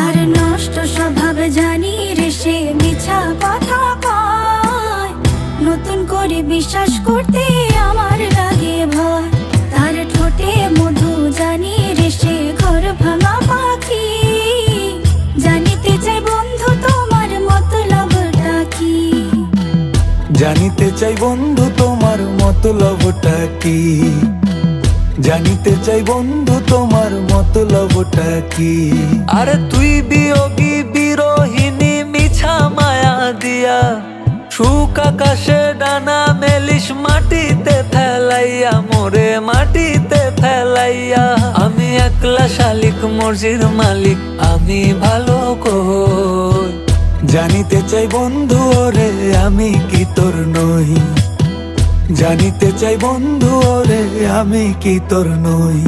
তার নষ্ট স্বভাব জানি রে, সে মিছা কথা কয়। নতুন করে বিশ্বাস করতে আমার লাগে ভয়। তার ঠোঁটে মধু জানি রে, সে ঘর ভাঙা পাখি। জানিতে চাই বন্ধু তোমার মতলবটা কি? জানিতে চাই বন্ধু তোমার মতলবটা কি? জানিতে চাই বন্ধু তোমার মতলবটা কি? আরে তুই বিয়োগী বিরোহিনী মিছা মায়া দিয়া, সুখ আকাশে ডানা মেলিস মাটিতে ফেলাইয়া, মোরে মাটিতে ফেলাইয়া। আমি একলা শালিক মর্জির মালিক, আমি ভালো কই। জানিতে চাই বন্ধু ওরে আমি কি তোর নই? জানিতে চাই বন্ধু ওরে আমি কি তোর নই?